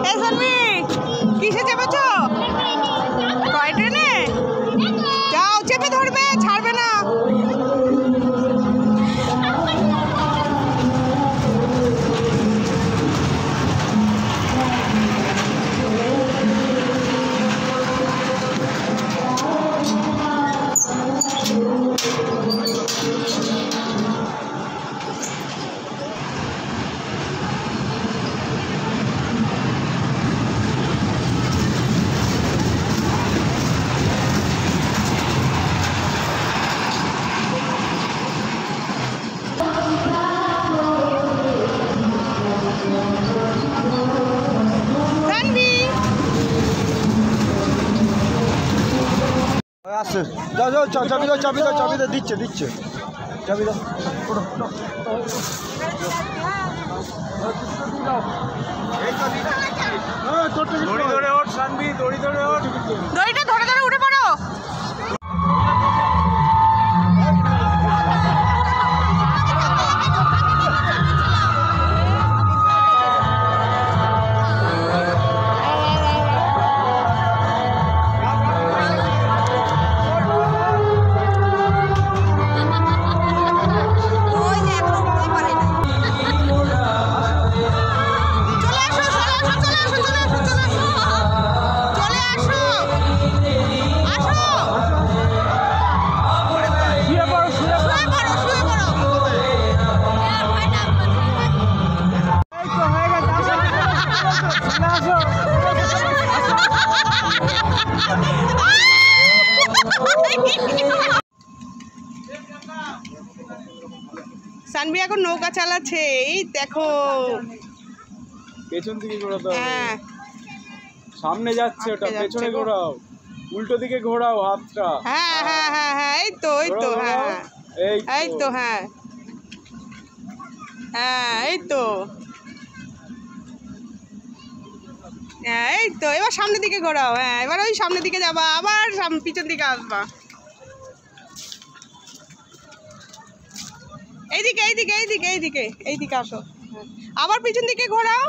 এই সানভি কিসে চেপেছো? টয় ট্রেনে? যাও, চেপে ধরবে, ছাড়বে না। আসছে, যাও যাও, চাবি দাও, চাবি দাও, চাবি দাও, দিচ্ছে দিচ্ছে, চাবি দাও। দড়ি ধরে ওঠ সানভি, দড়ি ধরে ওঠ, দড়িটা ধরে ধরে উঠে পড়ো। সানভি এখন নৌকা চালাচ্ছে, এই দেখো। পেছন দিকে ঘোরাতে হবে, হ্যাঁ সামনে যাচ্ছে ওটা, পেছনে ঘোরাও, উল্টো দিকে ঘোরাও হাতটা। হ্যাঁ হ্যাঁ হ্যাঁ হ্যাঁ, এই তো এই তো, হ্যাঁ এই তো, হ্যাঁ হ্যাঁ এই তো, হ্যাঁ এই তো। এবার সামনের দিকে ঘোরাও, হ্যাঁ এবার ওই সামনের দিকে যাবা, আবার পিছন দিকে আসবা। এইদিকে এইদিকে এইদিকে এইদিকে এইদিকে আসো, আবার পিছন দিকে ঘোরাও।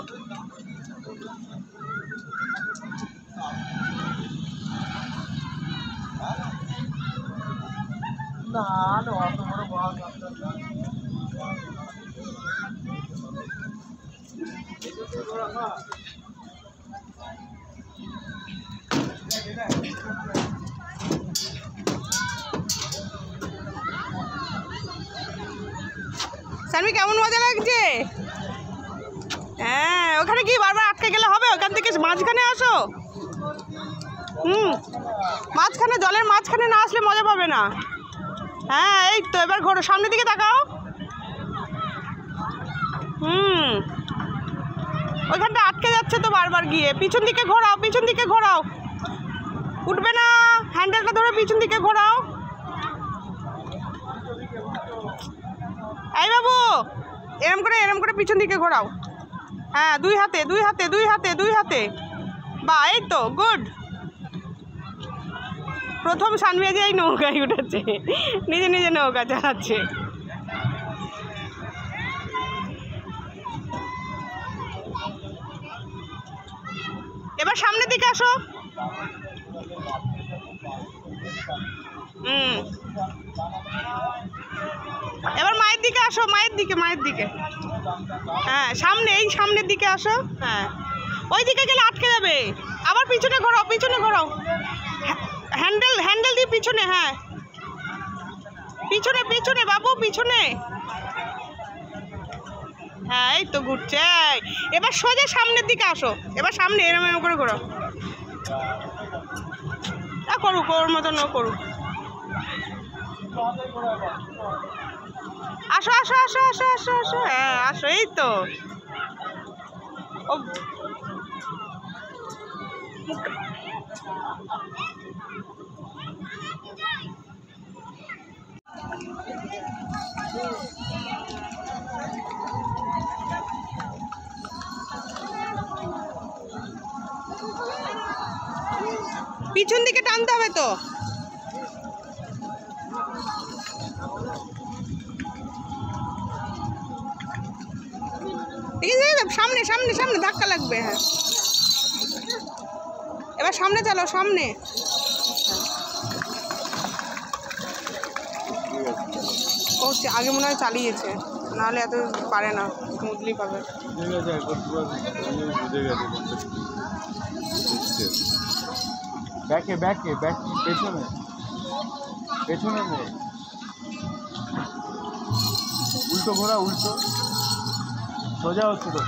সানভি কেমন মজা লাগছে? হ্যাঁ, ওখানে কি বারবার আটকে গেলে হবে? ওখান থেকে মাঝখানে আসো। মাঝখানে, জলের মাঝখানে না আসলে মজা পাবে না। হ্যাঁ এই তো, এবার ঘোরো, সামনের দিকে তাকাও। ওইখানটা আটকে যাচ্ছে তো বারবার গিয়ে। পিছন দিকে ঘোরাও, পিছন দিকে ঘোরাও, উঠবে না, হ্যান্ডেলটা ধরে পিছন দিকে ঘোরাও। এই বাবু, এরম করে পিছন দিকে ঘোরাও। হ্যাঁ, দুই হাতে দুই হাতে দুই হাতে দুই হাতে, বা এই তো, গুড। প্রথম সানভি যে এই নৌকায় উঠেছে, নিজে নিজে নৌকা চালাচ্ছে। এবার সামনের দিকে আসো। এবার মায়ের দিকে আসো, মায়ের দিকে, মায়ের দিকে। হ্যাঁ সামনে, এই সামনের দিকে আসো। হ্যাঁ, ওই দিকে গেলে আটকে যাবে। আবার পিছনে ঘোরাও, পিছনে ঘোরাও, হ্যান্ডেল দিয়ে পিছনে। হ্যাঁ পিছনে পিছনে বাবু, পিছনে। হ্যাঁ এই তো ঘুরছে। এবার সোজা সামনের দিকে আসো, এবার সামনে এরম এরম করে ঘোরাও। করুক, ওর মতন ও করুক। আসো আসো আসো আসো আসো আসো, হ্যাঁ আসো, এই তো। ও পিছন দিকে টানতে হবে তো। ঠিক আছে, সামনে সামনে সামনে ধাক্কা লাগবে। হ্যাঁ এবার সামনে চালাও, সামনে। ও আগে মনে হয় চালিয়েছে, নাহলে এত পারে না, স্মুথলি পাবে। ব্যাকে ব্যাকে ব্যাক পেছনে পেছনে মোড়, উল্টো ঘোরা, উল্টো সোজা হচ্ছে তো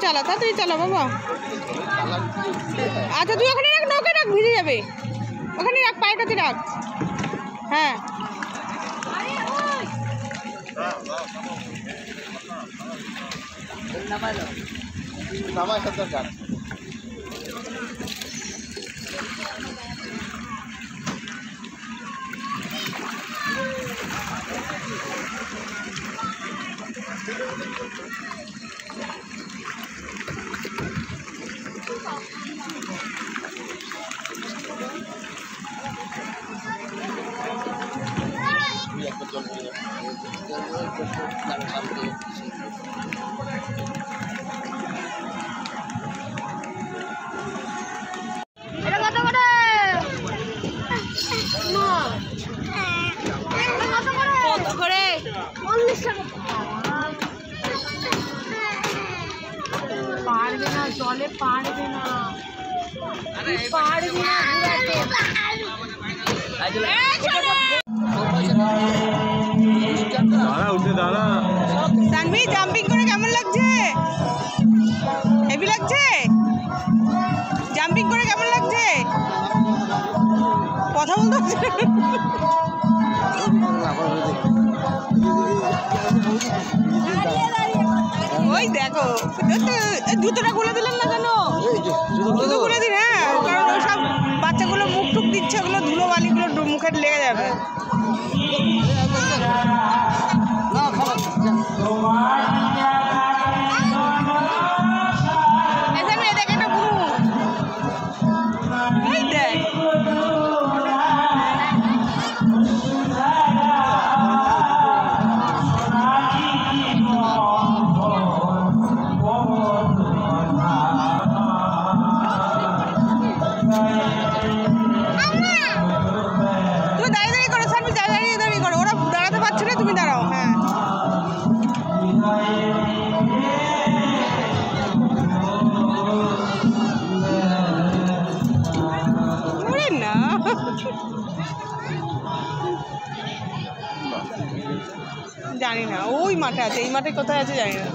তাড়াতাড়ি চালা বাবা। আচ্ছা তুই ওখানে রাখ, নৌকে রাখ, ভিজে যাবে। ওখানে রাখ, পায়ের কাছে রাখ। হ্যাঁ পারবে না, জলে পারবে না, পারবে না। সানভি জাম্পিং করে কেমন লাগছে? হেভি লাগছে? জাম্পিং করে কেমন লাগছে? কথা বলতে হচ্ছে। ওই দেখো জুতোটা খুলে দিলেন না কেন? জুতো খুলে দিন। হ্যাঁ কারণ ওই সব বাচ্চাগুলো মুখ টুক দিচ্ছে, ওগুলো ধুলো বালিগুলো মুখে লেগে যাবে। জানি না, ওই মাঠে আছে, এই মাঠে কোথায় আছে জানি না।